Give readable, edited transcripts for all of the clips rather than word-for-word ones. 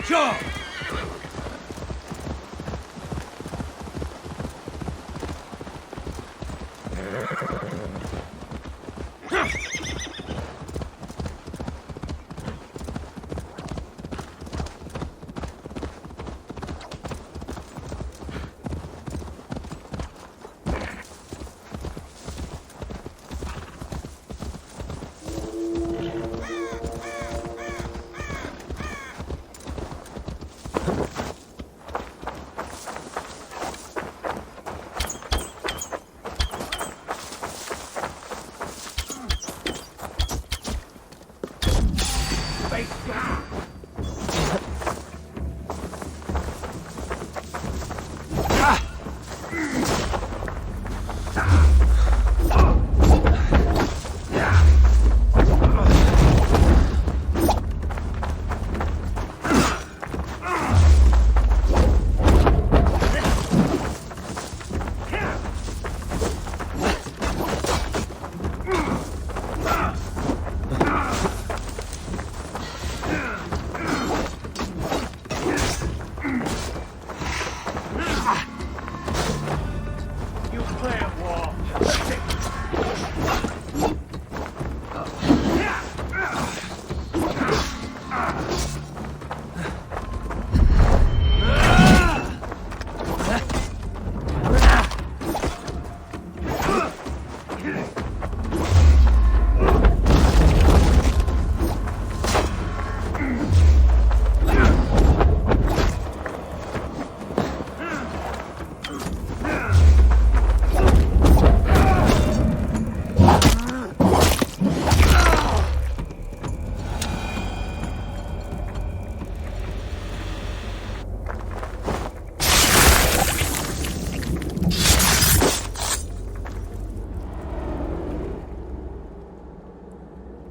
Sure.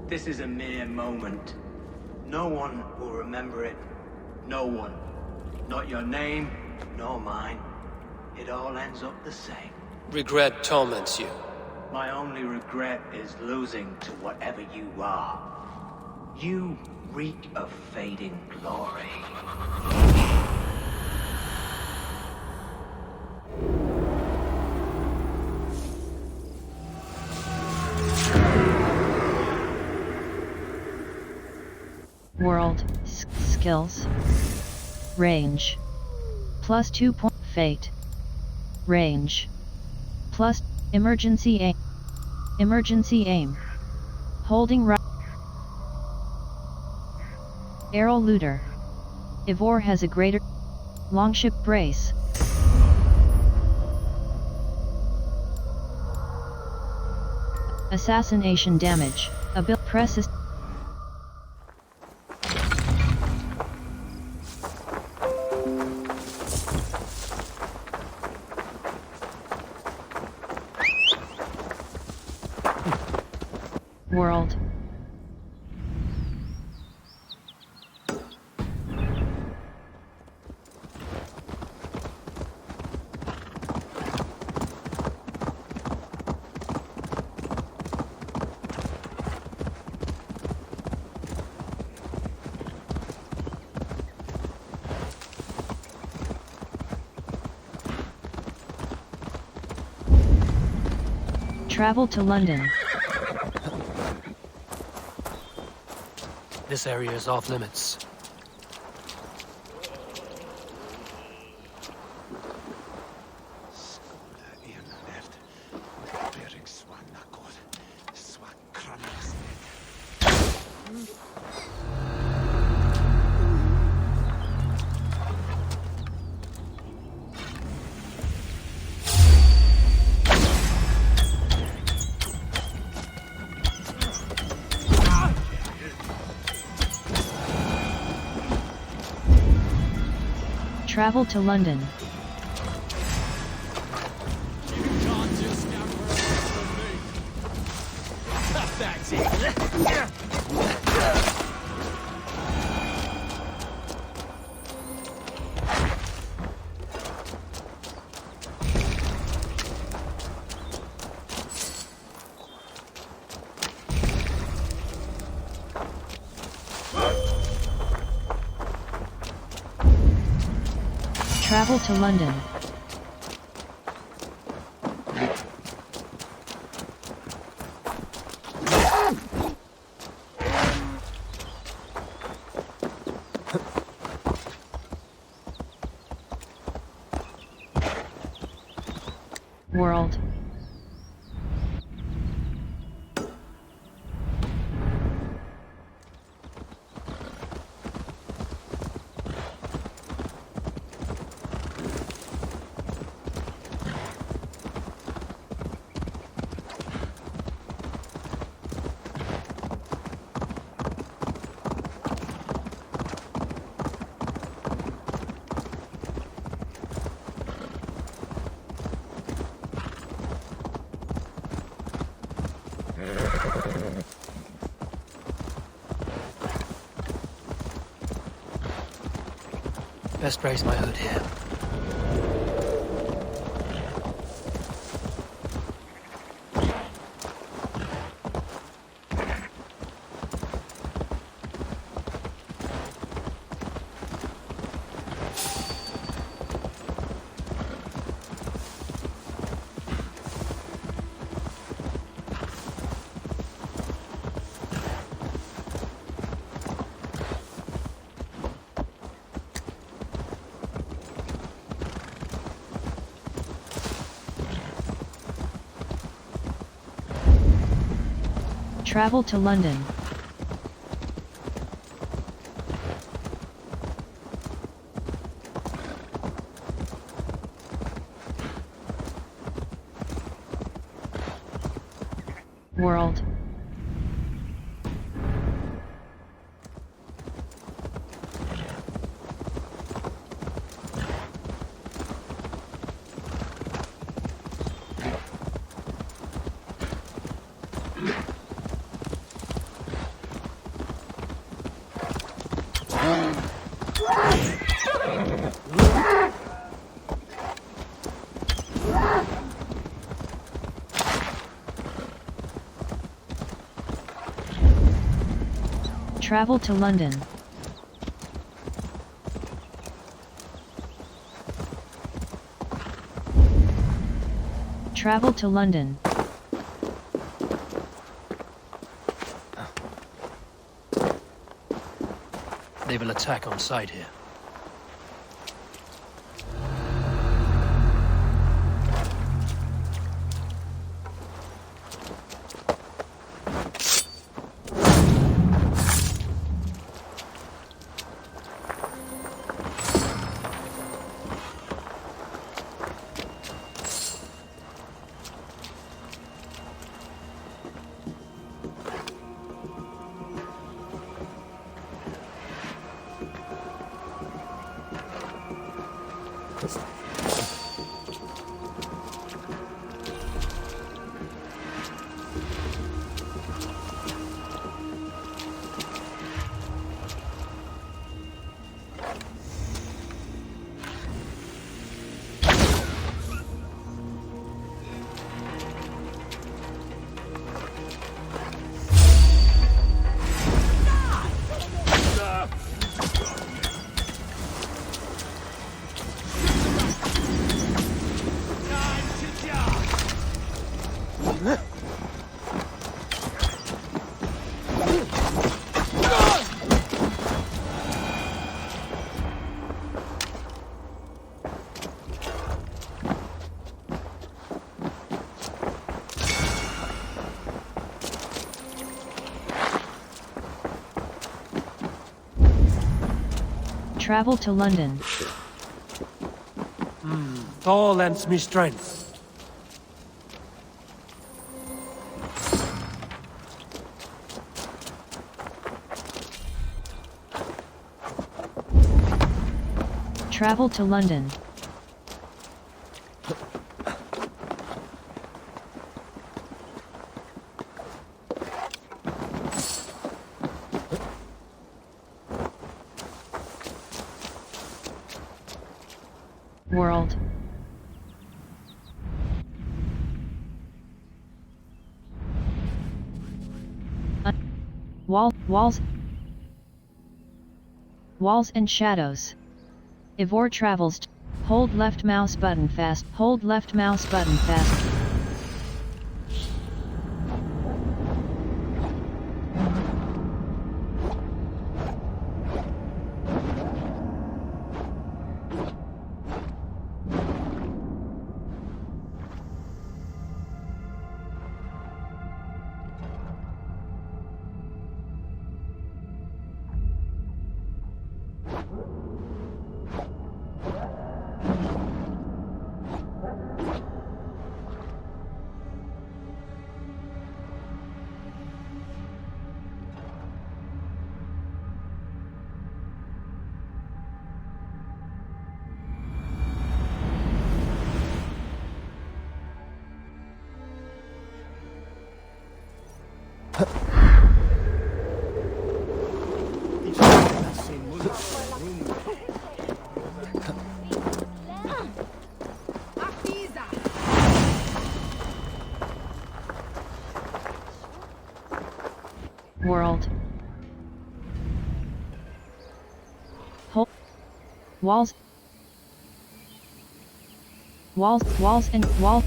This is a mere moment. No one will remember it. No one. Not your name, nor mine. It all ends up the same. Regret torments you. My only regret is losing to whatever you are. You reek of fading glory. World, skills, range, plus 2 point, fate, range, plus, emergency aim, holding right, arrow looter, Eivor has a greater, longship brace, assassination damage, ability presses. World. Travel to London. This area is off limits. Travel to London. Travel to London. World. Best raise my hood here. Travel to London. World. Travel to London. Travel to London. They will attack on sight here. Travel to London. Thor lends me strength. Travel to London. World. Walls and shadows. Eivor travels Hold left mouse button fast. Hold left mouse button fast. World. Hold. Walls. Walls and wall.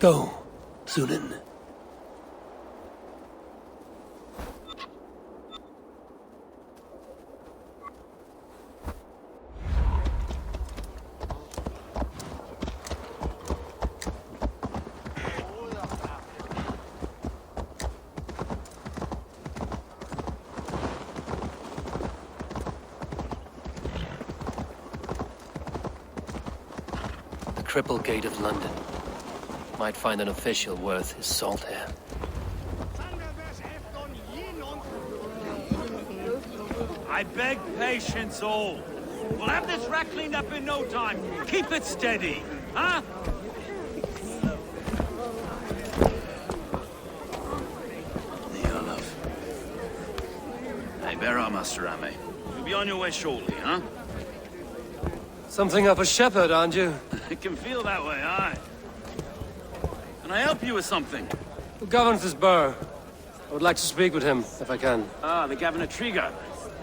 Go, Sunan. The Cripple Gate of London. Might find an official worth his salt here. I beg patience, all. We'll have this wreck cleaned up in no time. Keep it steady, huh? Here, love. Hey, bear our Master Ame. You'll be on your way shortly, huh? Something of a shepherd, aren't you? It can feel that way, aye. Can I help you with something? Who governs this burgh? I would like to speak with him, if I can. Ah, the Governor Trigger.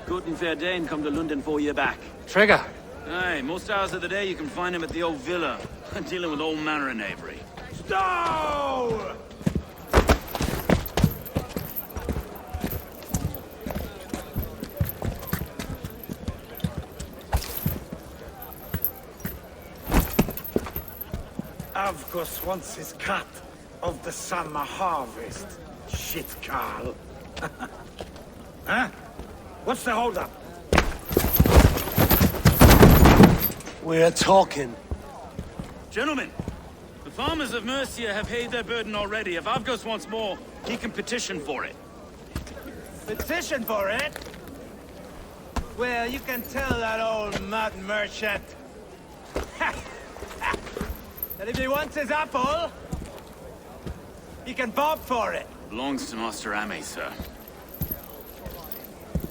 Good and fair Dane come to London 4 year back. Trigger! Aye, most hours of the day you can find him at the old villa, dealing with all manner of knavery. Stow! Avgos wants his cut of the summer harvest. Shit, Carl. Huh? What's the holdup? We're talking. Gentlemen, the farmers of Mercia have paid their burden already. If Avgos wants more, he can petition for it. Petition for it? Well, you can tell that old mud merchant that if he wants his apple, he can bob for it. Belongs to Master Ame, sir.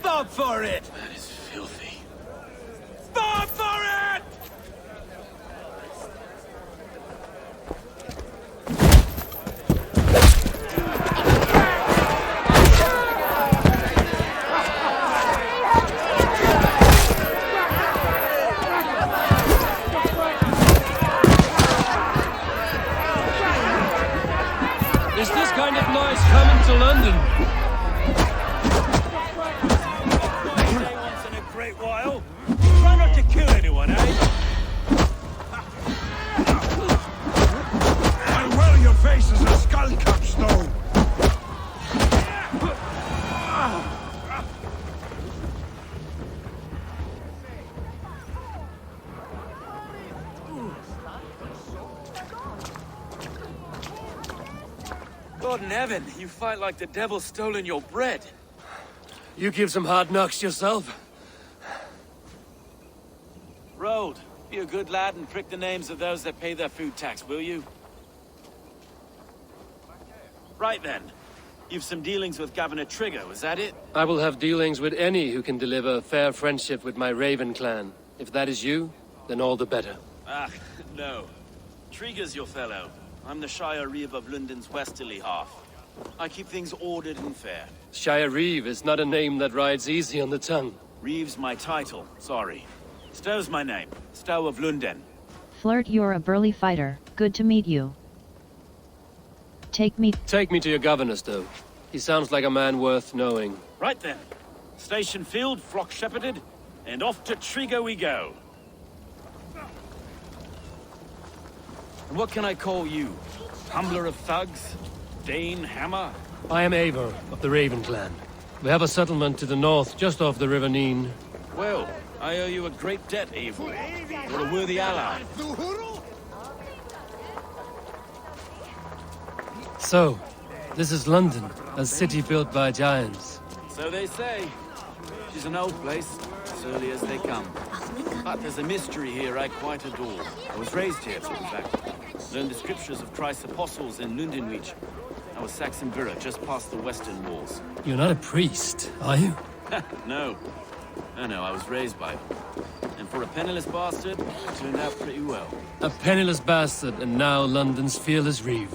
Bob for it! That is filthy. Bob for it! Is this kind of noise coming to London? Once in a great while. Try not to kill anyone, eh? And well, your face is a skull capstone. God in heaven, you fight like the devil's stolen your bread. You give some hard knocks yourself? Road, be a good lad and prick the names of those that pay their food tax, will you? Right then. You've some dealings with Governor Trigger, was that it? I will have dealings with any who can deliver a fair friendship with my Raven clan. If that is you, then all the better. Ah, no. Trigger's your fellow. I'm the Shire Reeve of London's westerly half. I keep things ordered and fair. Shire Reeve is not a name that rides easy on the tongue. Reeve's my title, sorry. Stow's my name. Stow of London. Flirt, you're a burly fighter. Good to meet you. Take me to your governor, Stow. He sounds like a man worth knowing. Right then. Station filled, flock shepherded, and off to Trigger we go. And what can I call you? Humbler of thugs? Dane Hammer? I am Eivor of the Raven clan. We have a settlement to the north, just off the River Neen. Well, I owe you a great debt, Eivor. You're a worthy ally. So, this is London, a city built by giants. So they say. She's an old place, as early as they come. But there's a mystery here I quite adore. I was raised here, to be fact. Learned the scriptures of Christ's apostles in Lundenreach. I was Saxon Borough, just past the western walls. You're not a priest, are you? No. No, I was raised by them. And for a penniless bastard, it turned out pretty well. A penniless bastard, and now London's fearless Reeve.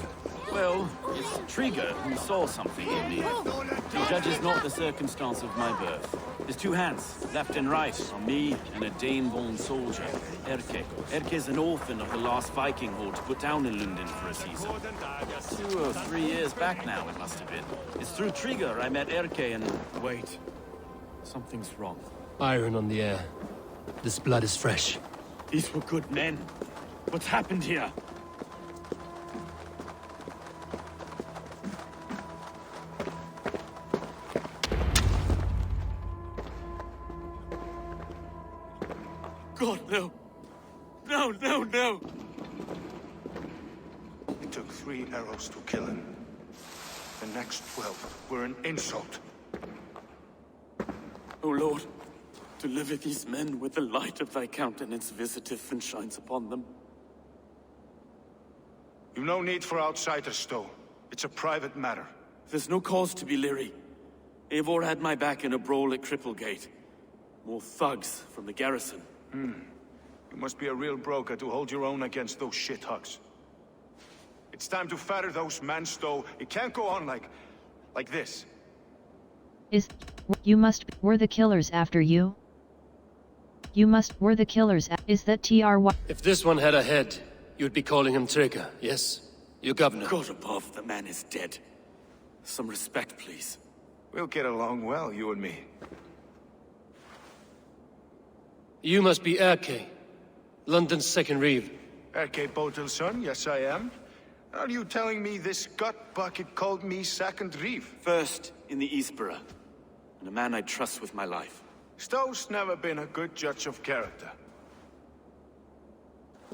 Well, it's Trigger who saw something in me. He judges not the circumstance of my birth. There's two hands, left and right, on me and a Dane-born soldier, Erke. Erke's an orphan of the last Viking horde put down in London for a season. 2 or 3 years back now, it must have been. It's through Trigger I met Erke and... Wait. Something's wrong. Iron on the air. This blood is fresh. These were good men. What's happened here? God, no. No, no, no. It took 3 arrows to kill him. The next 12 were an insult. O Lord, deliver these men with the light of thy countenance visiteth and shines upon them. You've no need for outsiders, Stow. It's a private matter. There's no cause to be leery. Eivor had my back in a brawl at Cripplegate. More thugs from the garrison. You must be a real broker to hold your own against those shithugs. It's time to fatter those men, Stow. It can't go on like this. Were the killers after you? Were the killers is that TRY? If this one had a head, you'd be calling him Trigger, yes? Your governor. God above, the man is dead. Some respect, please. We'll get along well, you and me. You must be Erke, London's second Reeve. Erke Botel's son, yes I am. Are you telling me this gut bucket called me second Reeve? First in the Eastborough, and a man I trust with my life. Stow's never been a good judge of character.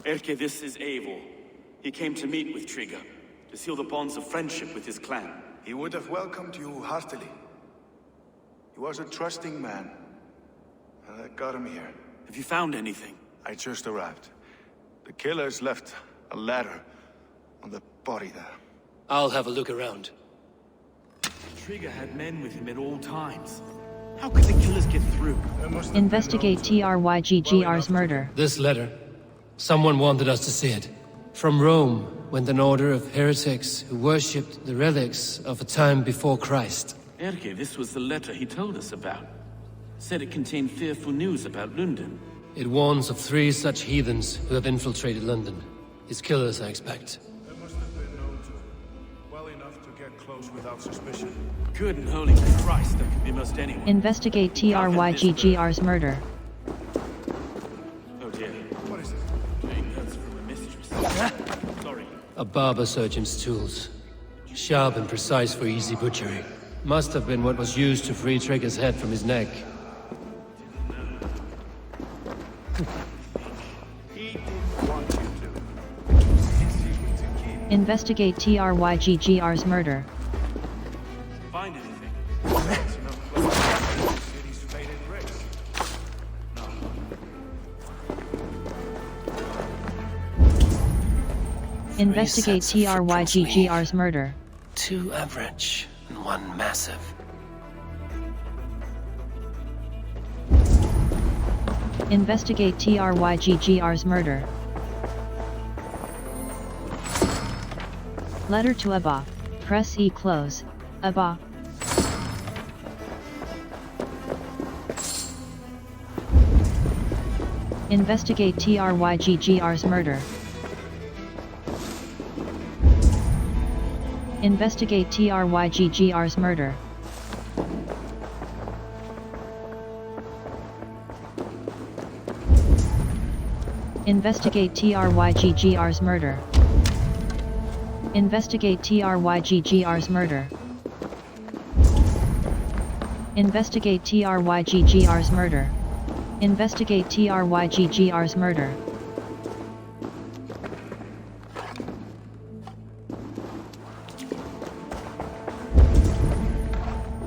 Erke, this is Eivor. He came to meet with Trigger, to seal the bonds of friendship with his clan. He would have welcomed you heartily. He was a trusting man, and that got him here. Have you found anything? I just arrived. The killers left a ladder on the body there. I'll have a look around. Trigger had men with him at all times. How could the killers get through? Investigate TRYGGR's murder. This letter. Someone wanted us to see it. From Rome went an order of heretics who worshipped the relics of a time before Christ. Erke, this was the letter he told us about. Said it contained fearful news about London. It warns of 3 such heathens who have infiltrated London. His killers, I expect. They must have been known to well enough to get close without suspicion. Good and holy Christ, that could be most anyone. Investigate TRYGGR's murder. Oh dear. What is it? Getting notes from a mistress. Sorry. A barber surgeon's tools. Sharp and precise for easy butchery. Must have been what was used to free Trigger's head from his neck. Investigate TRYGGR's murder. Find anything? Investigate sets of footprints TRYGGR's murder. 2 average and 1 massive. Investigate TRYGGR's murder. Letter to Abba. Press E close. Abba. Investigate TRYGGR's murder. Investigate TRYGGR's murder. Investigate TRYGGR's murder. Investigate TRYGGR's murder. Investigate TRYGGR's murder. Investigate TRYGGR's murder.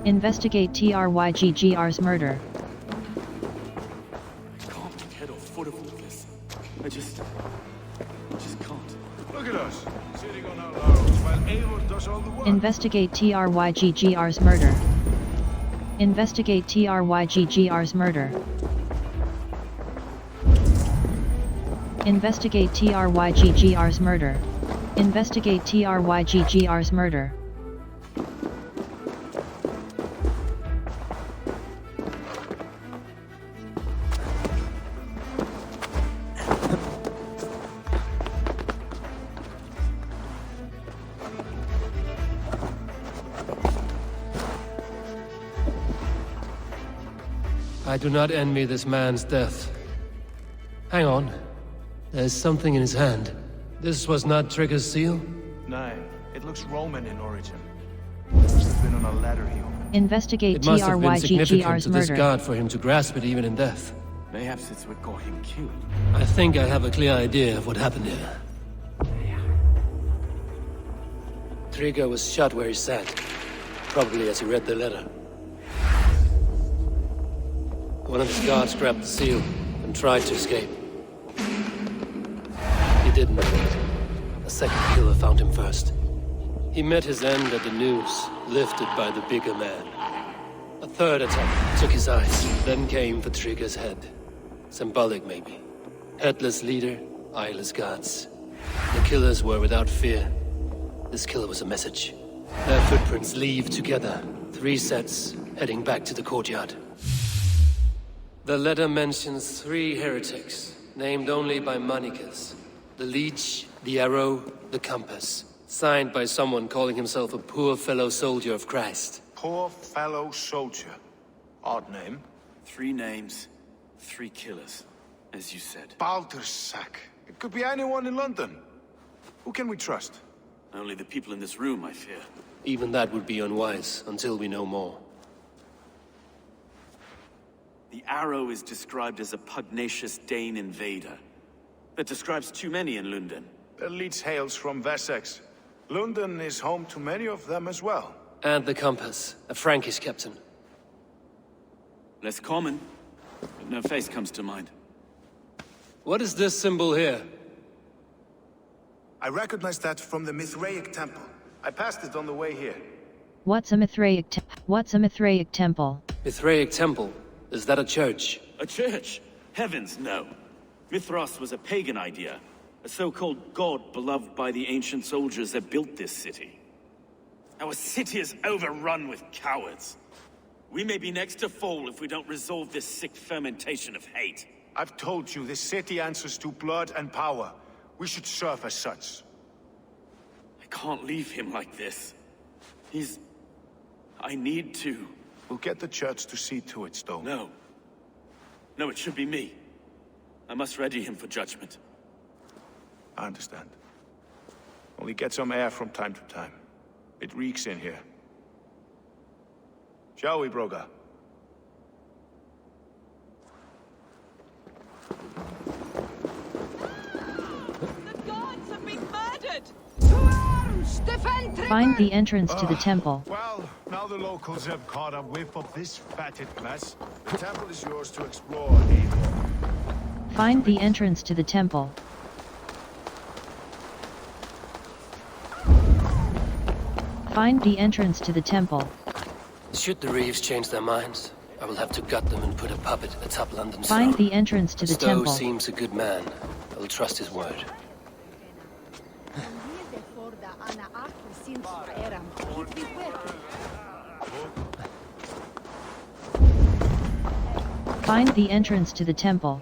Investigate TRYGGR's murder. I can't get head or foot of all this. I just can't. Look at us, sitting on our laurels while Eivor does all the work. Investigate TRYGGR's murder. Investigate TRYGGR's murder. Investigate TRYGGR's murder. Investigate TRYGGR's murder. I do not envy this man's death. Hang on. There's something in his hand. This was not Trigger's seal? No, it looks Roman in origin. Must have been on a ladder he opened. Investigate It must have been significant TRYGGR's to this murder. god for him to grasp it even in death. Mayhaps it's what got him killed. I think I have a clear idea of what happened here. Trigger was shot where he sat, probably as he read the letter. One of his guards grabbed the seal and tried to escape. He didn't make it. A second killer found him first. He met his end at the noose, lifted by the bigger man. A third attack took his eyes, then came for Trigger's head. Symbolic, maybe. Headless leader, eyeless guards. The killers were without fear. This killer was a message. Their footprints leave together. 3 sets, heading back to the courtyard. The letter mentions 3 heretics, named only by monikers. The leech, the arrow, the compass. Signed by someone calling himself a poor fellow soldier of Christ. Poor fellow soldier. Odd name. 3 names, 3 killers, as you said. Baldersack. It could be anyone in London. Who can we trust? Only the people in this room, I fear. Even that would be unwise, until we know more. The arrow is described as a pugnacious Dane invader. That describes too many in London. The leech hails from Wessex. London is home to many of them as well. And the compass, a Frankish captain. Less common, but no face comes to mind. What is this symbol here? I recognize that from the Mithraic temple. I passed it on the way here. What's a Mithraic temple? Mithraic temple. Is that a church? A church? Heavens, no. Mithras was a pagan idea. A so-called god beloved by the ancient soldiers that built this city. Our city is overrun with cowards. We may be next to fall if we don't resolve this sick fermentation of hate. I've told you, this city answers to blood and power. We should serve as such. I can't leave him like this. I need to. We'll get the church to see to it, Stone. No. No, it should be me. I must ready him for judgment. I understand. Only get some air from time to time. It reeks in here. Shall we, Broga? The gods have been murdered! To arms! Defend Trigger! Find the entrance to the temple. Well, now the locals have caught a whiff of this fatted mess. The temple is yours to explore, Eivor. Find the entrance to the temple. Find the entrance to the temple. Should the Reeves change their minds, I will have to gut them and put a puppet atop London's Find throne. the entrance to the Stowe temple. seems a good man. I will trust his word. Find the entrance to the temple.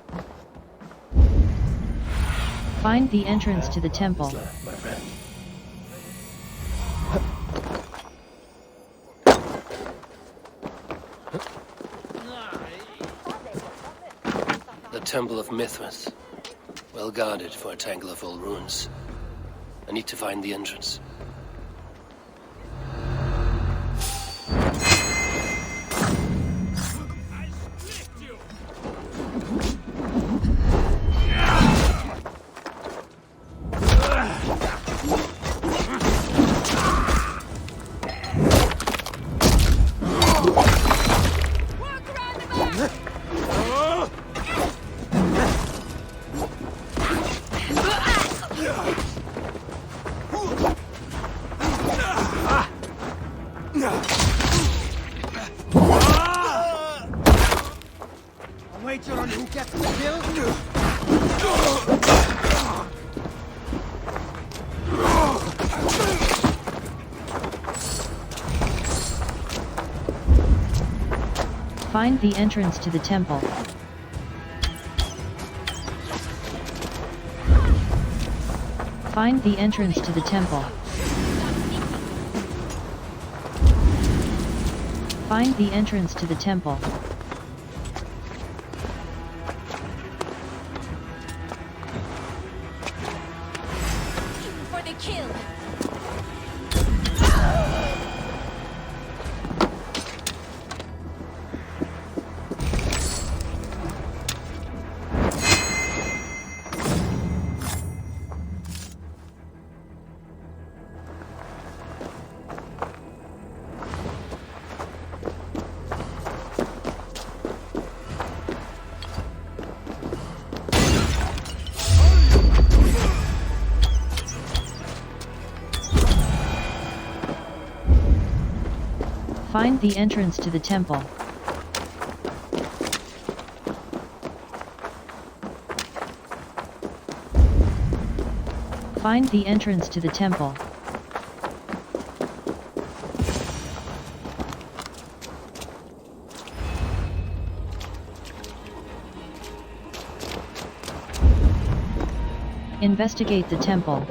Find the entrance to the temple. My friend. The Temple of Mithras. Well guarded for a tangle of old ruins. I need to find the entrance. Find the entrance to the temple. Find the entrance to the temple. Find the entrance to the temple. For the kill. Find the entrance to the temple. Find the entrance to the temple. Investigate the temple.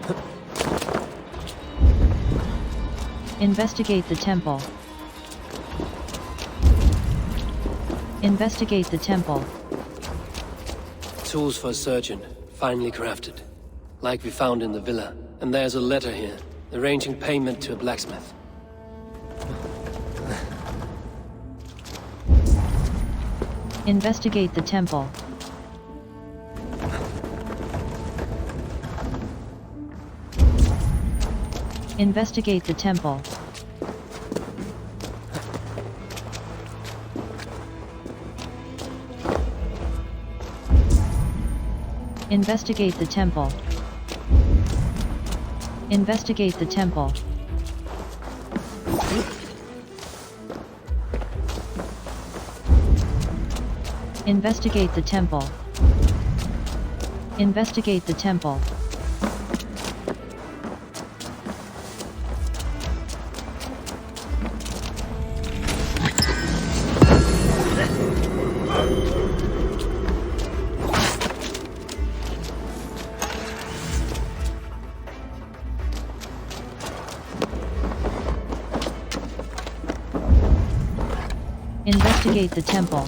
Investigate the temple. Investigate the temple. Tools for a surgeon, finely crafted. Like we found in the villa. And there's a letter here, arranging payment to a blacksmith. Investigate the temple. Investigate the temple. Investigate the temple. Investigate the temple. Investigate the temple. Investigate the temple. Investigate the temple.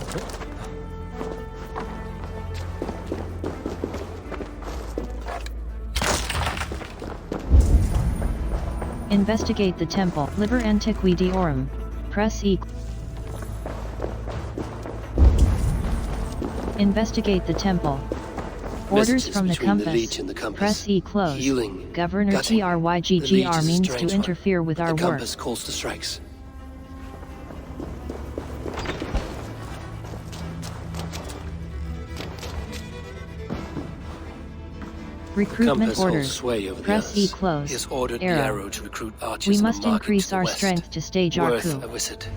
Investigate the temple. Liber Antiquitiorum. Press E. Investigate the temple. Orders from the compass. Press E close. Healing. Governor Gutting. TRYGGR means to interfere with our The work. compass calls to strikes. Recruitment Compass holds orders. sway over the Press E others. close. He has ordered the Arrow. arrow to recruit archers We in the must market increase to the our west. strength to stage our Worth coup. a visit.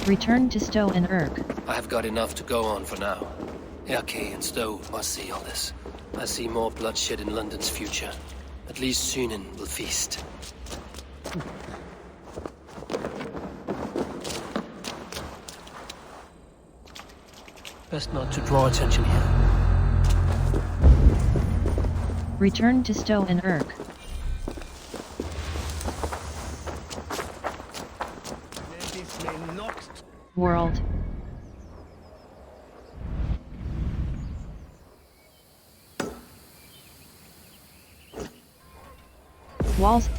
Return to Stowe and Urk. I have got enough to go on for now. Erke and Stowe must see all this. I see more bloodshed in London's future. At least Sunan will feast. Best not to draw attention here. Return to Stowe and Urk. World. Walls.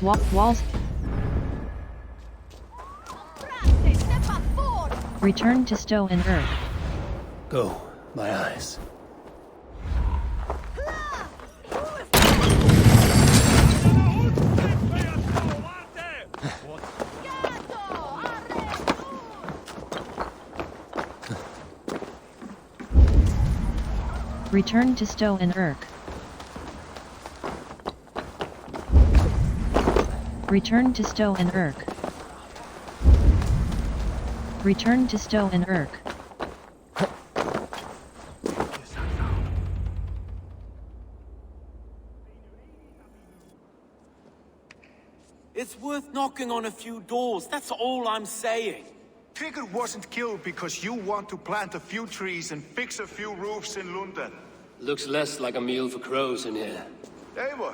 Walls. Return to Stowe and Urk. Go, my eyes. Return to Stowe and Urk. Return to Stowe and Urk. Return to Stowe and Urk. It's worth knocking on a few doors, that's all I'm saying. Sigurd wasn't killed because you want to plant a few trees and fix a few roofs in London. Looks less like a meal for crows in here. Eivor,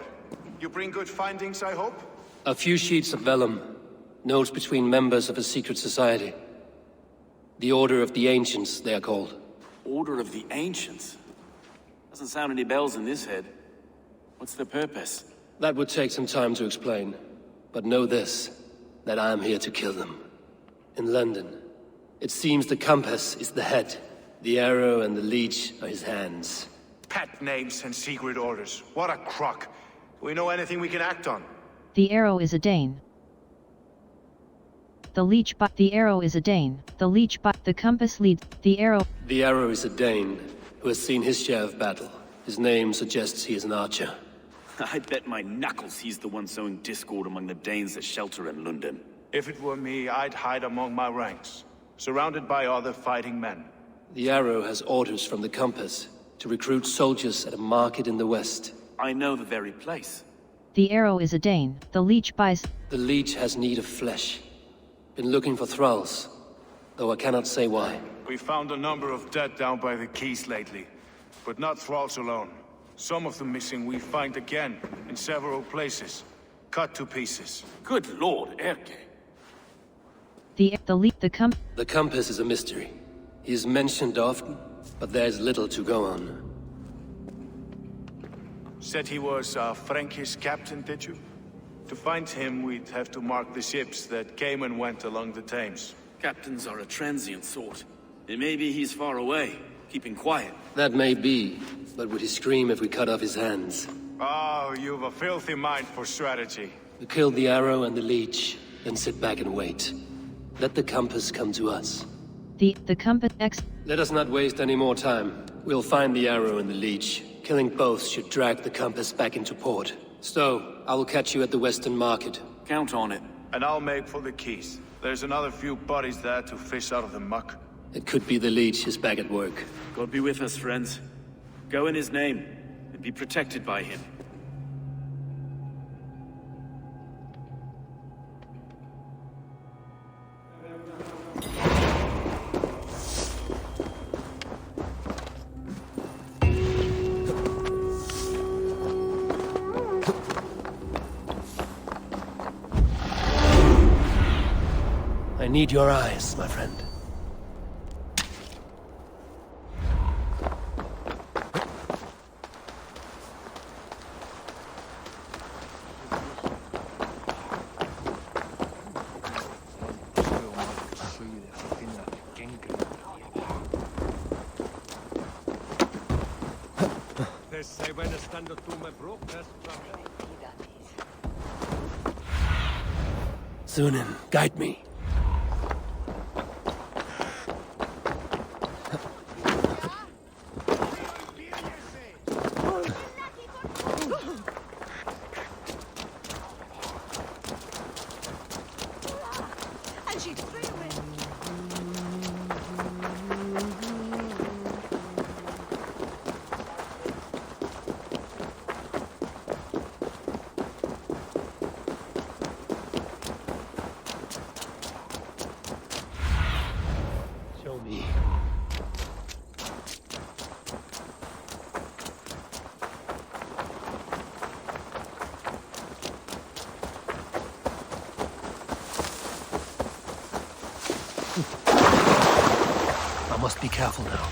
you bring good findings, I hope? A few sheets of vellum. Notes between members of a secret society. The Order of the Ancients, they are called. Order of the Ancients? Doesn't sound any bells in this head. What's the purpose? That would take some time to explain. But know this, that I am here to kill them. In London, it seems the compass is the head. The arrow and the leech are his hands. Pat names and secret orders. What a crock. Do we know anything we can act on? The arrow is a Dane. The arrow is a Dane. The compass leads. The arrow. The arrow is a Dane, who has seen his share of battle. His name suggests he is an archer. I bet my knuckles he's the one sowing discord among the Danes that shelter in London. If it were me, I'd hide among my ranks, surrounded by other fighting men. The arrow has orders from the compass to recruit soldiers at a market in the west. I know the very place. The arrow is a Dane. The leech buys. The leech has need of flesh. Been looking for thralls, though I cannot say why. We found a number of dead down by the quays lately, but not thralls alone. Some of the missing we find again in several places, cut to pieces. Good lord, Erke. The compass is a mystery. He is mentioned often, but there's little to go on. Said he was a Frankish captain, did you? To find him, we'd have to mark the ships that came and went along the Thames. Captains are a transient sort. It may be he's far away, keeping quiet. That may be, but would he scream if we cut off his hands? Oh, you've a filthy mind for strategy. We kill the arrow and the leech, then sit back and wait. Let the compass come to us. The compass X. Let us not waste any more time. We'll find the arrow and the leech. Killing both should drag the compass back into port. Stowe, I will catch you at the Western Market. Count on it. And I'll make for the quays. There's another few bodies there to fish out of the muck. It could be the leech is back at work. God be with us, friends. Go in his name, and be protected by him. I need your eyes, my friend. Sunan, guide me. Banshee, straight away. Show me. I must be careful now.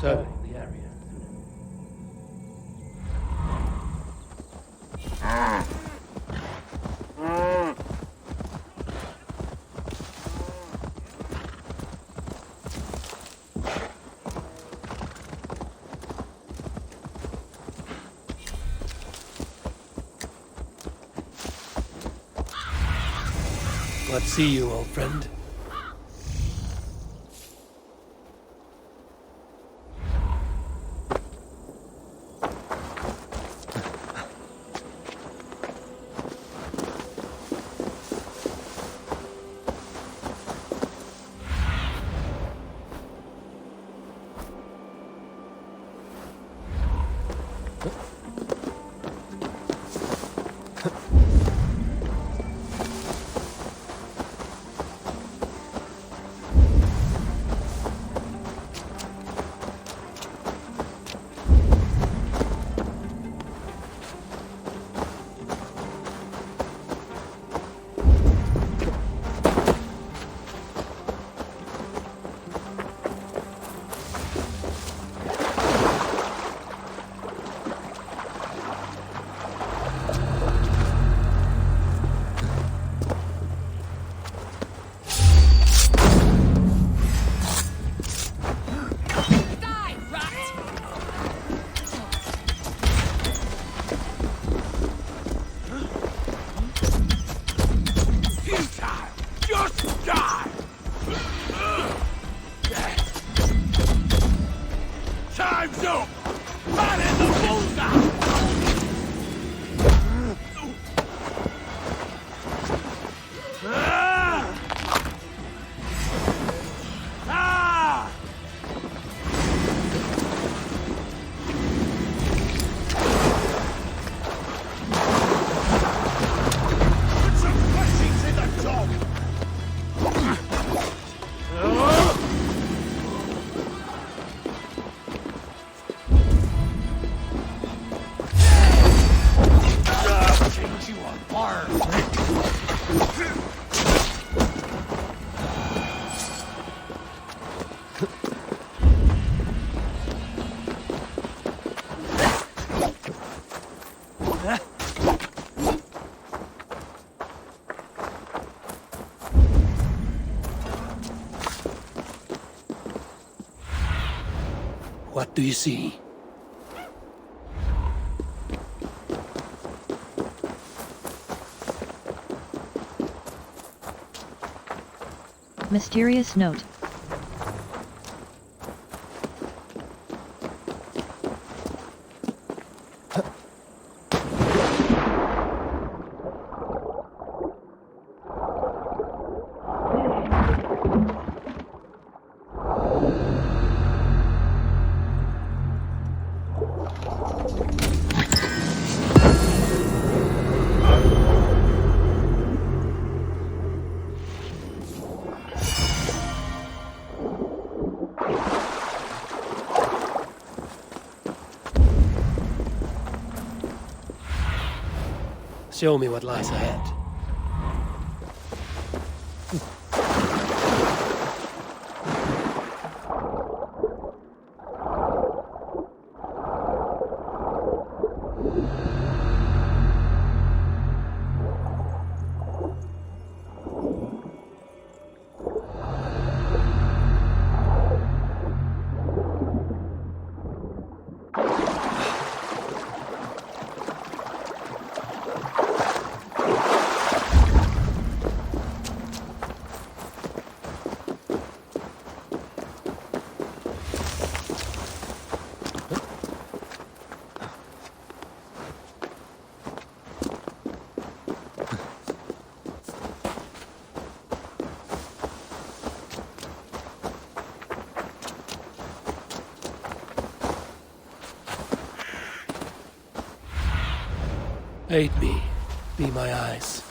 surveying the area. What see you, old friend? What do you see? Mysterious note. Show me what lies ahead. Aid me. Be my eyes.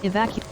Evacuate.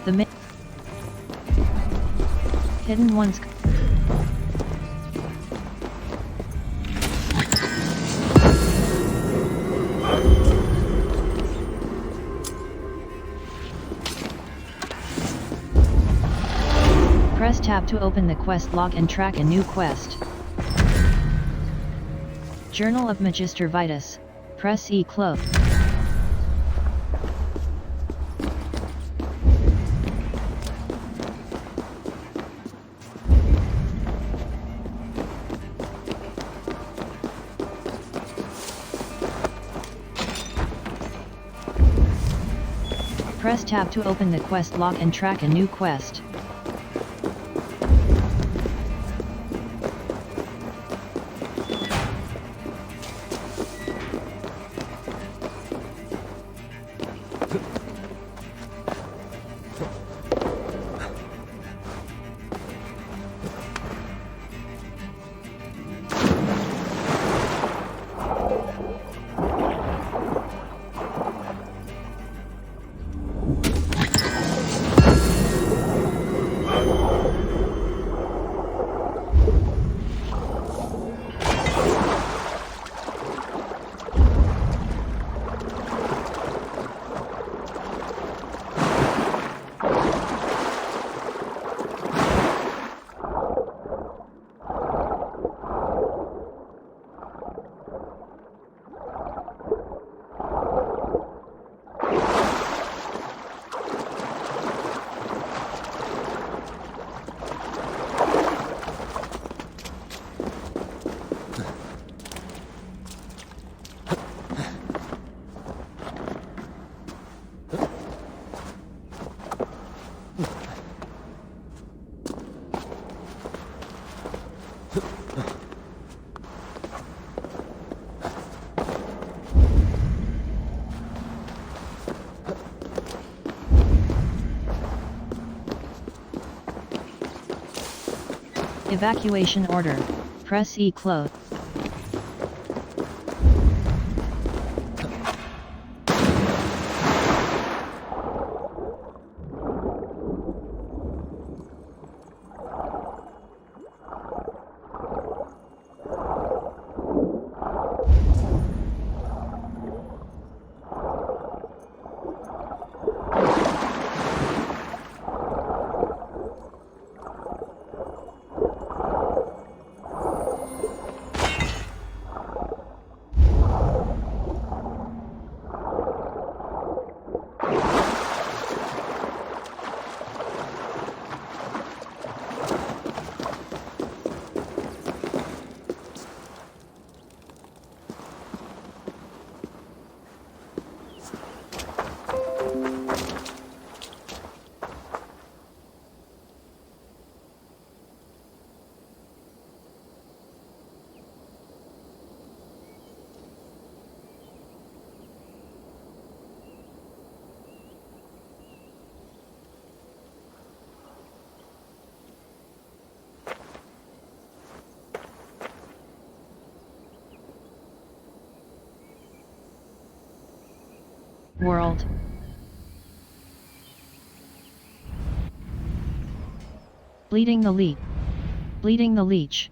The hidden ones. Press tab to open the quest log and track a new quest. Journal of Magister Vitus. Press E close. Press tab to open the quest log and track a new quest. Evacuation order. Press E close. World. Bleeding the leech. Bleeding the leech.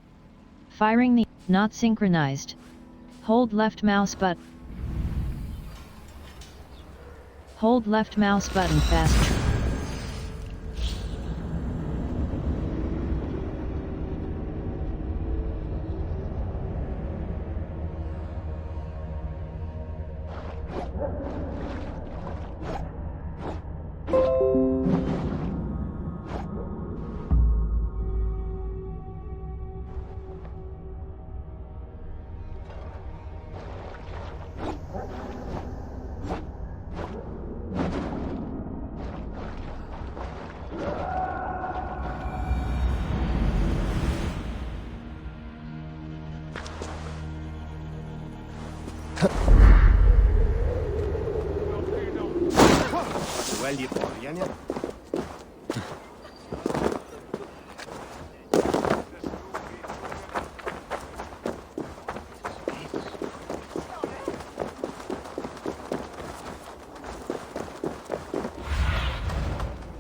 Firing the, not synchronized. Hold left mouse button. Hold left mouse button fast.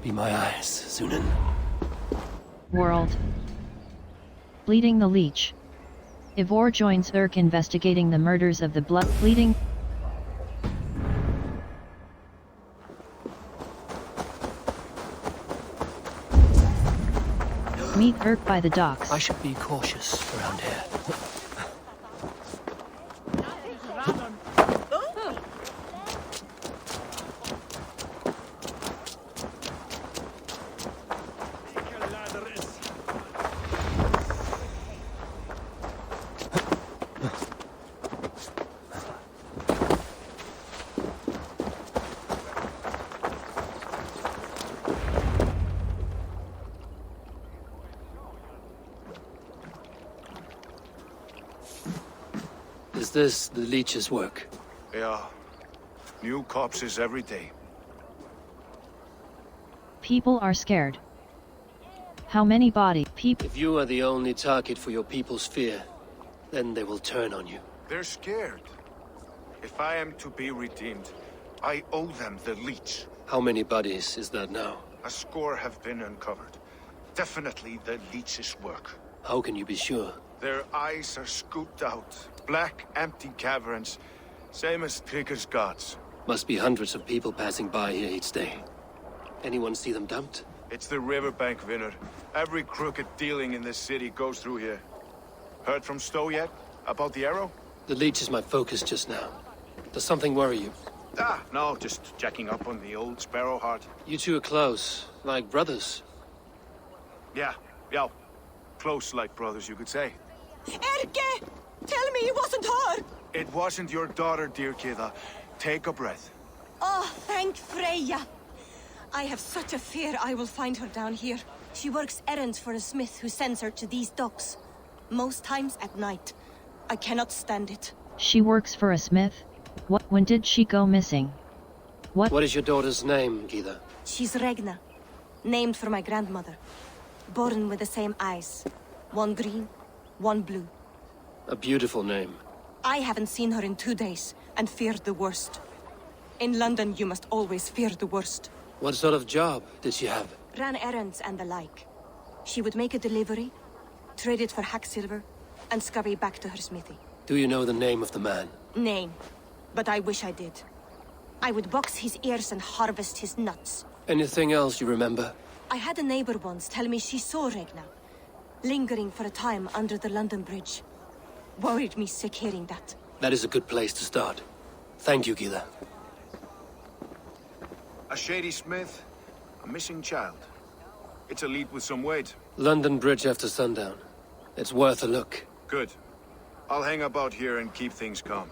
Be my eyes, Sunan. World. Bleeding the leech. Eivor joins Urk investigating the murders of the blood bleeding. Meet Urk by the docks. I should be cautious around here. Is this the leech's work? Yeah. New corpses every day. People are scared. How many body people? If you are the only target for your people's fear, then they will turn on you. They're scared. If I am to be redeemed, I owe them the leech. How many bodies is that now? A score have been uncovered. Definitely the leech's work. How can you be sure? Their eyes are scooped out. Black, empty caverns. Same as Trigger's gods. Must be hundreds of people passing by here each day. Anyone see them dumped? It's the riverbank, Vinner. Every crooked dealing in this city goes through here. Heard from Stowe yet? About the arrow? The leech is my focus just now. Does something worry you? No, just checking up on the old sparrow heart. You two are close, like brothers. Yeah. Close like brothers, you could say. Erke! Tell me it wasn't her! It wasn't your daughter, dear Kida. Take a breath. Oh, thank Freya. I have such a fear I will find her down here. She works errands for a smith who sends her to these docks. Most times at night. I cannot stand it. She works for a smith? When did she go missing? What is your daughter's name, Gita? She's Regna. Named for my grandmother. Born with the same eyes. One green, one blue. A beautiful name. I haven't seen her in 2 days, and feared the worst. In London, you must always fear the worst. What sort of job did she have? Ran errands and the like. She would make a delivery, trade it for hack silver, and scurry back to her smithy. Do you know the name of the man? Name. But I wish I did. I would box his ears and harvest his nuts. Anything else you remember? I had a neighbor once tell me she saw Regna, lingering for a time under the London Bridge. Worried me sick hearing that. That is a good place to start. Thank you, Gila. A shady smith, a missing child. It's a lead with some weight. London Bridge after sundown. It's worth a look. Good. I'll hang about here and keep things calm.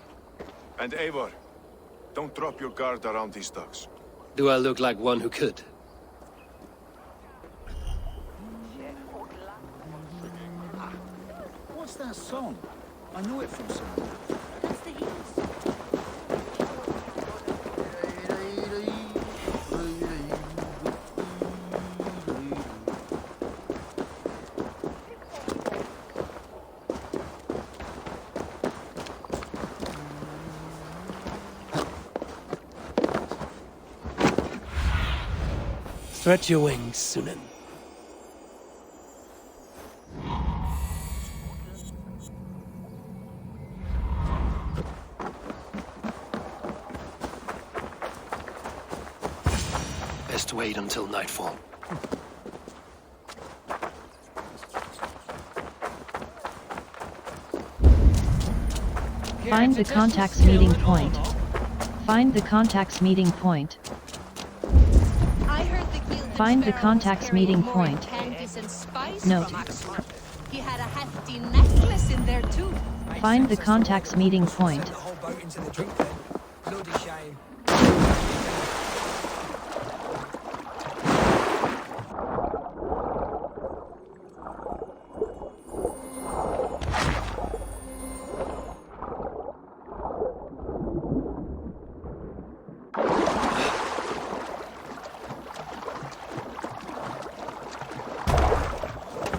And Eivor, don't drop your guard around these docks. Do I look like one who could? What's that song? I know it from somewhere. That's the Eagles. Stretch your wings, Sunan. best wait until nightfall. Find the contact's meeting point. Find the contact's meeting point. I heard the guild Find the contact's meeting point. Note. He had a hefty necklace in there too. Find the contact's meeting point. The whole boat into the drink then. Bloody shame.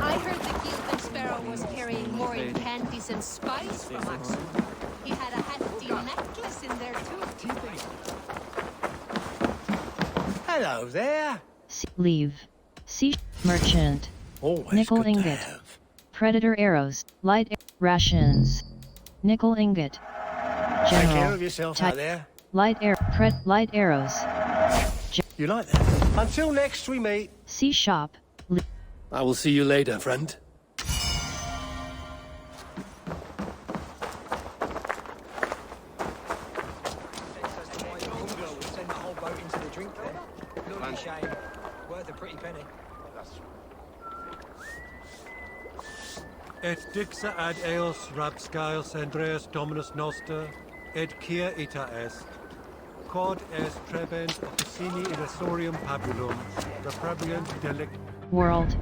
I heard the guild sparrow was carrying more in candies and spice from Axel. He had a hefty necklace in there too. Hello there. Leave. Sea merchant. Always Nickel good to ingot. have. Predator arrows. Rations. Nickel ingot. Take care General. of yourself Type. out there. Light arrows. You like that? Until next we meet. Sea shop. I will see you later, friend. Send the whole boat into the drink then. Bloody shame. Worth a pretty penny. Et dixa ad eos rapscaios Andreas Dominus Noster, et cia ita est. Quod est trebens officini in Asorium Pabulum, reprebiant delict. World.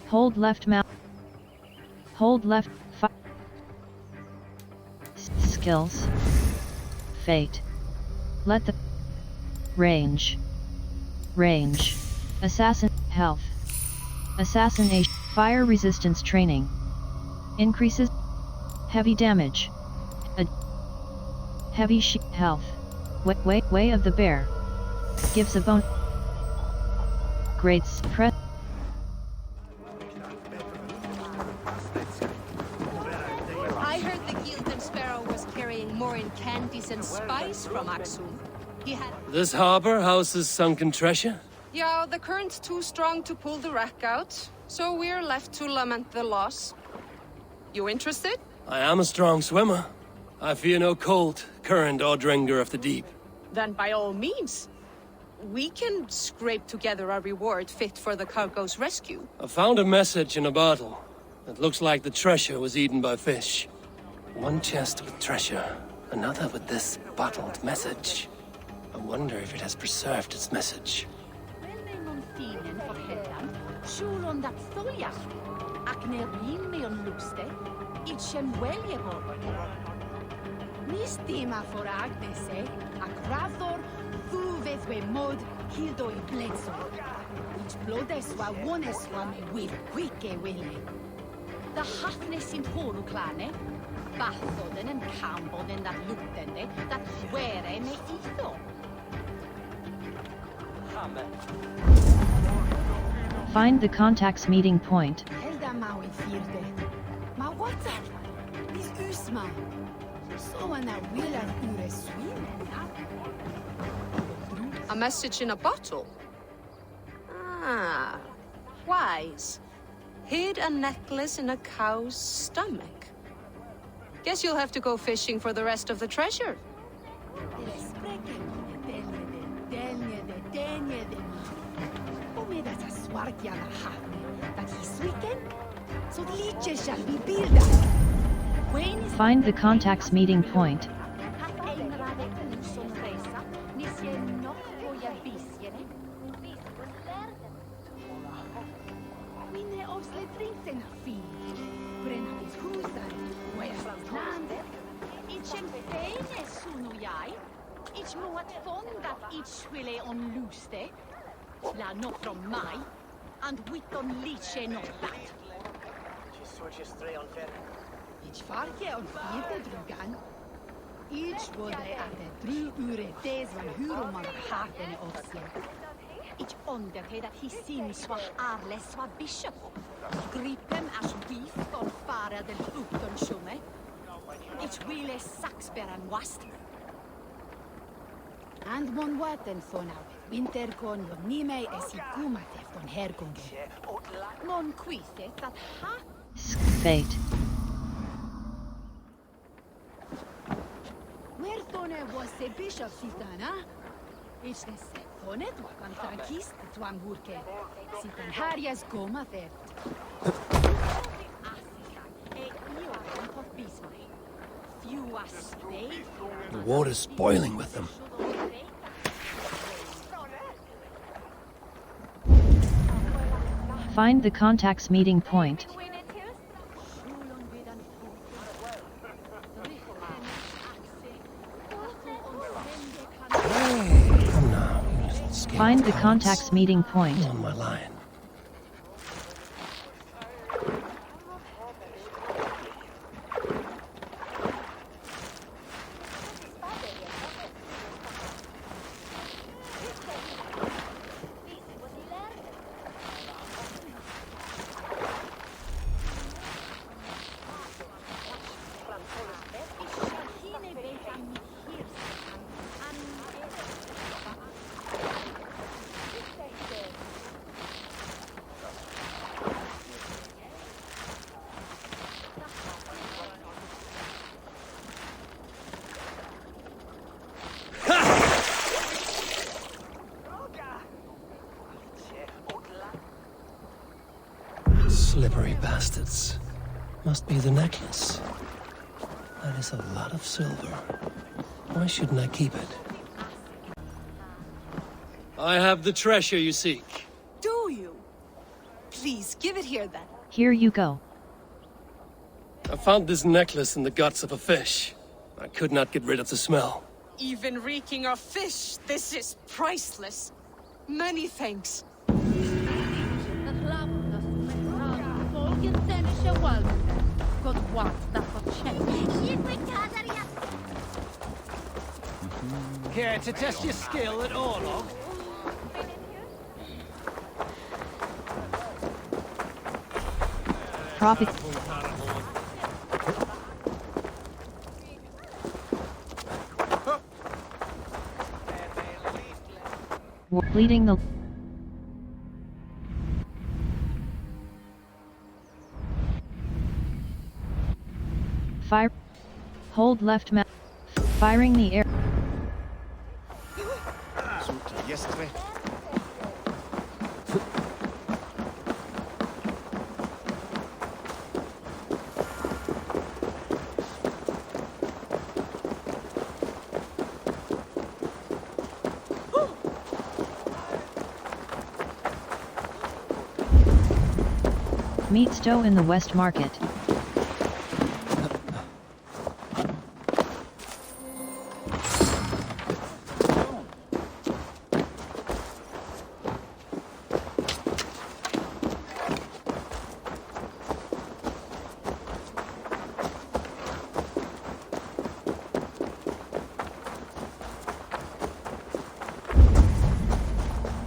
Hold left mouse. Hold left. Skills. Fate. Let the. Range. Range. Assassin. Health. Assassination. Fire resistance training. Increases. Heavy damage. Heavy health. Way of the bear. Gives a bone. Grades. Press. I heard the guild sparrow was carrying more in candies and spice from Axel. He had. This harbor houses sunken treasure? Yeah, the current's too strong to pull the wreck out, so we're left to lament the loss. You interested? I am a strong swimmer. I fear no cold, current, or drenger of the deep. Then by all means. We can scrape together a reward fit for the cargo's rescue. I found a message in a bottle. It looks like the treasure was eaten by fish. One chest with treasure, another with this bottled message. I wonder if it has preserved its message. Nistima for Agnese, a Gravdor, Thuves we mod, Hildo I Bledso. Each blodeswa woneswa me with quicke wille. The Hafnes in Holuklane, Bathoden and Camboden that Luktende, that were me Ito. Find the contact's meeting point. Helda Maui Firde. Ma what's that? This Usma. So an a willa ure swim. A message in a bottle? Ah, wise. Hid a necklace in a cow's stomach. Guess you'll have to go fishing for the rest of the treasure. Find the contact's meeting point. Ich må att fångat ich ville on luste. La not from mig. And wit on liche not that. Ich farge on fjärde drugan. Ich wurde att det dru ure des van hur man haten också. Ich underhed att hissin swa arle swa bishop. Gripem as beef on fara del ukton shume. Ich ville saxberan wast. And mon waten fonawe, winterkon yon nime esikumate von hergonge. Non quise that ha? Fate. Where thone was the bishop sitana? It's the seponet wakan trankist twangurke. Sitan harias goma theft. The water's boiling with them. Find the contact's meeting point. Come now, you little scared Find the cunts. contact's meeting point. On my line. Slippery bastards. Must be the necklace. That is a lot of silver. Why shouldn't I keep it? I have the treasure you seek. Do you? Please, give it here then. Here you go. I found this necklace in the guts of a fish. I could not get rid of the smell. Even reeking of fish, this is priceless. Many thanks. Care to test your skill at Orlog? Profit. Leading the fire. Hold left mouse. Firing the air. Yesterday. Meet Stowe in the West Market.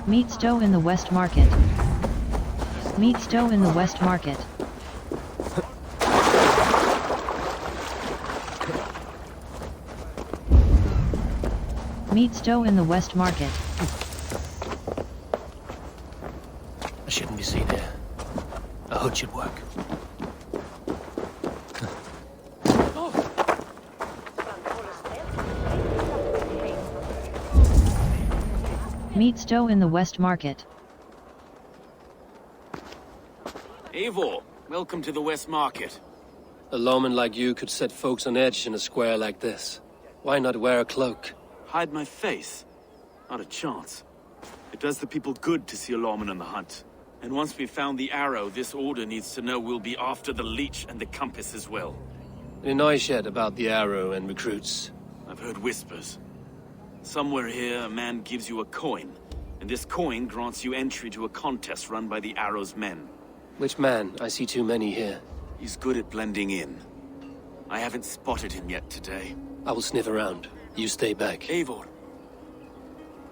Meet Stowe in the West Market. Meet Stowe in the West Market. Meet Stowe in the West Market. I shouldn't be seen here. A hood should work. Meet Stowe in the West Market. Eivor, welcome to the West Market. A lawman like you could set folks on edge in a square like this. Why not wear a cloak? Hide my face? Not a chance. It does the people good to see a lawman on the hunt. And once we've found the arrow, this order needs to know we'll be after the leech and the compass as well. Any noise yet about the arrow and recruits? I've heard whispers. Somewhere here, a man gives you a coin, and this coin grants you entry to a contest run by the Arrow's men. Which man? I see too many here. He's good at blending in. I haven't spotted him yet today. I will sniff around. You stay back. Eivor,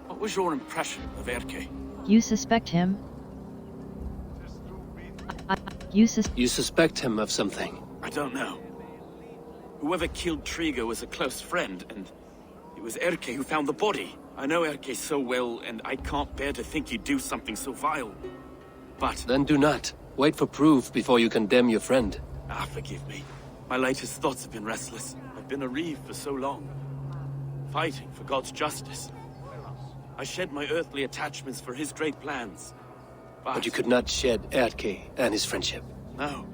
what was your impression of Erke? You suspect him? You suspect him of something? I don't know. Whoever killed Trigo was a close friend, and it was Erke who found the body. I know Erke so well, and I can't bear to think you'd do something so vile. But... Then do not. Wait for proof before you condemn your friend. Forgive me. My latest thoughts have been restless. I've been a reeve for so long, fighting for God's justice. I shed my earthly attachments for his great plans. But you could not shed Erke and his friendship. No.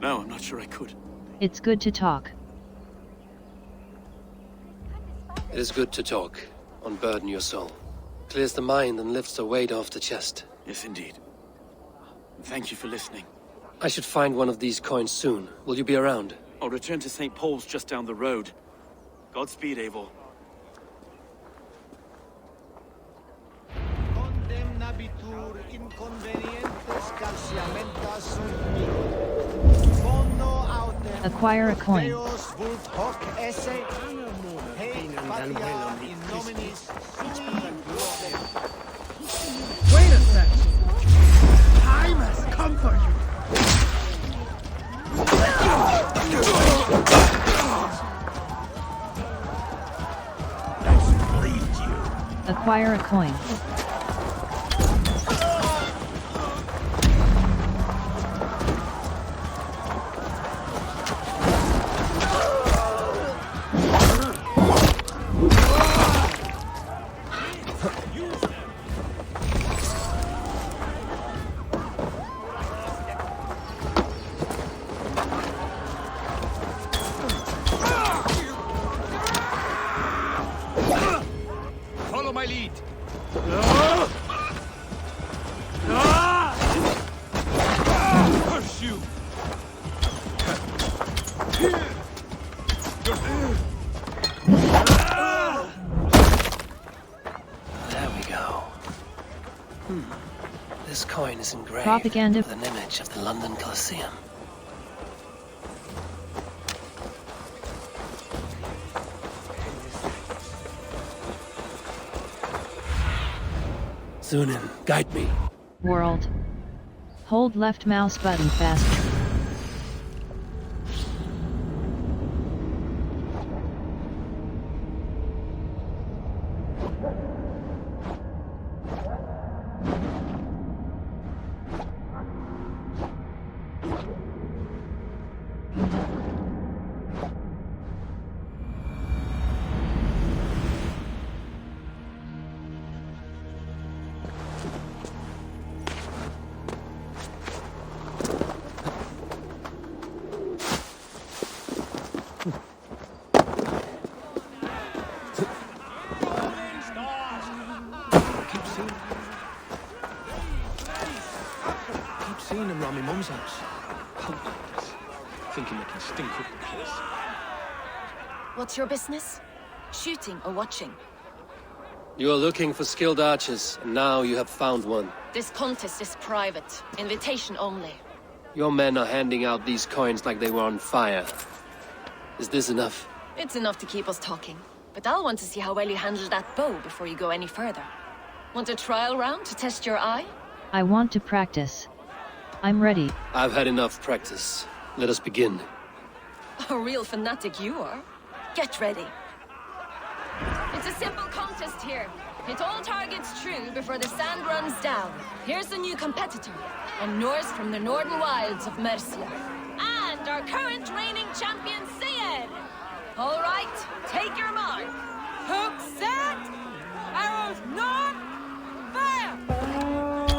No, I'm not sure I could. It's good to talk. It is good to talk. Unburden your soul. Clears the mind and lifts the weight off the chest. Yes, indeed. Thank you for listening. I should find one of these coins soon. Will you be around? I'll return to St. Paul's just down the road. Godspeed, Eivor. Condemnabitur inconvenientes calciamentas Acquire a coin. Wait a sec! Time has come for you! Let's bleed you. Acquire a coin. Follow my lead. Pursue. There we go. This coin is engraved Propaganda. with an image of the London Colosseum. Sunan, guide me. World. Hold left mouse button fast. Seeing them round my mum's house. Hopeless. Thinking they can stink up the place. What's your business? Shooting or watching? You are looking for skilled archers, and now you have found one. This contest is private. Invitation only. Your men are handing out these coins like they were on fire. Is this enough? It's enough to keep us talking. But I'll want to see how well you handle that bow before you go any further. Want a trial round to test your eye? I want to practice. I'm ready. I've had enough practice. Let us begin. A real fanatic you are. Get ready. It's a simple contest here. Hit all targets true before the sand runs down. Here's the new competitor, a Norse from the northern wilds of Mercia. And our current reigning champion, Sigurd. All right, take your mark. Hook set. Arrows north. Fire!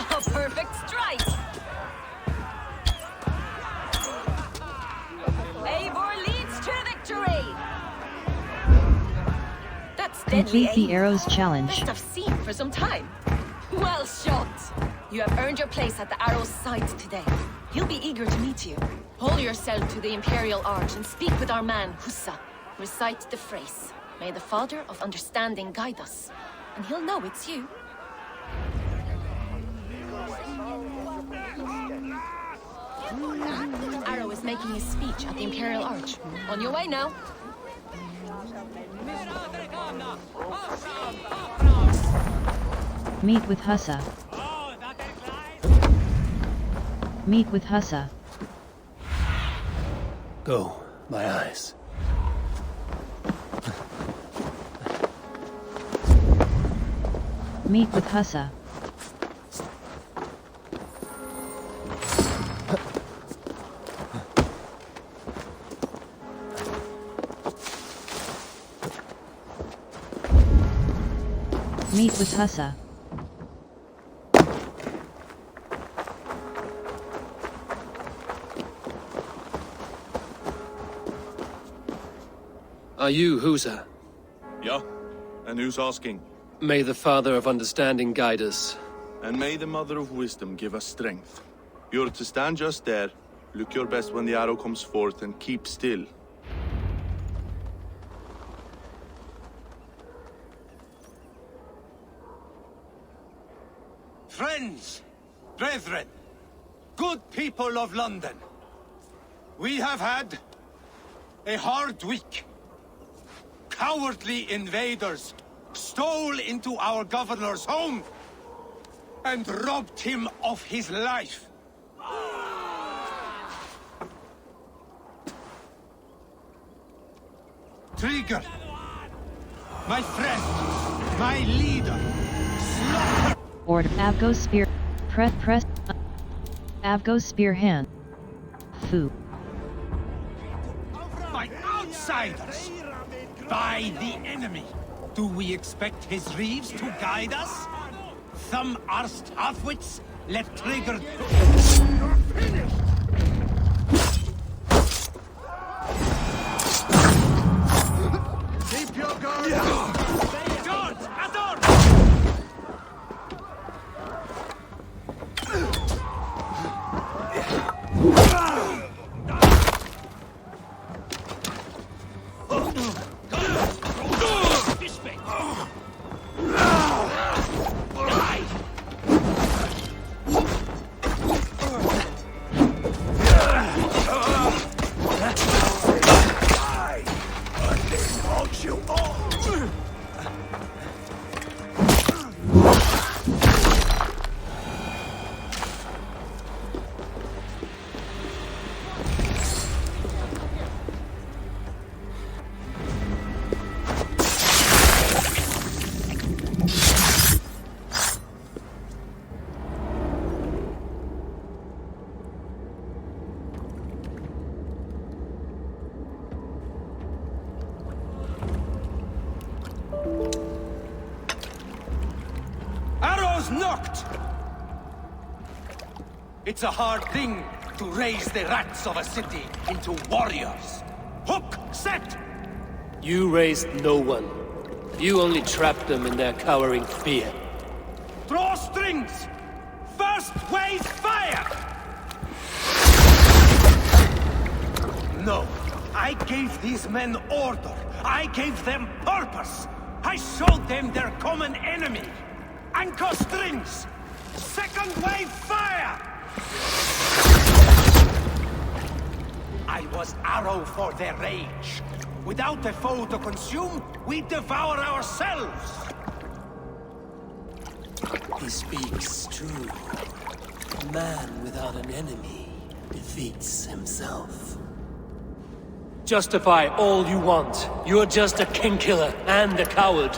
A perfect strike. Eivor leads to victory. That's deadly. Complete the arrows challenge. Best I've seen for some time. Well shot. You have earned your place at the arrow's side today. He'll be eager to meet you. Hold yourself to the Imperial Arch and speak with our man, Hussa. Recite the phrase. May the Father of Understanding guide us. And he'll know it's you. Arrow is making his speech at the Imperial Arch. On your way now. Meet with Hussa. Meet with Hussa. Go, my eyes. Meet with Hussa. Meet with Hussa. Are you Husa? Yeah? And who's asking? May the Father of Understanding guide us. And may the Mother of Wisdom give us strength. You're to stand just there, look your best when the arrow comes forth, and keep still. Friends, brethren, good people of London, we have had a hard week. Cowardly invaders stole into our governor's home and robbed him of his life. Trigger, my friend, my leader, slaughter. Order Avgos spear. Press. Avgos Spearhand. Fu. By outsiders! By the enemy! Do we expect his reeves to guide us? Thumb-arsed halfwits left Trigger... You're finished! Keep your guard! Guard! Ador! Knocked! It's a hard thing to raise the rats of a city into warriors. Hook, set! You raised no one. You only trapped them in their cowering fear. Draw strings! First wave fire! No, I gave these men order. I gave them purpose. I showed them their common enemy. Anchor strings! Second wave fire! I was arrow for their rage. Without a foe to consume, we devour ourselves! He speaks true. A man without an enemy defeats himself. Justify all you want. You're just a king-killer and a coward.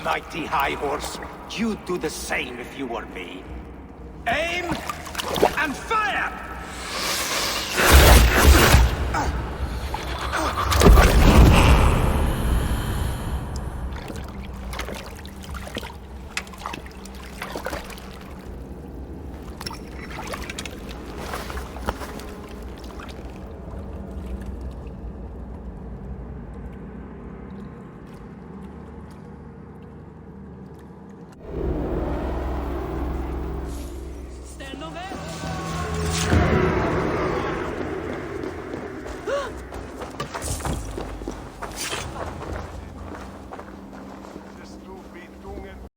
Mighty High Horse, you'd do the same if you were me. Aim and fire!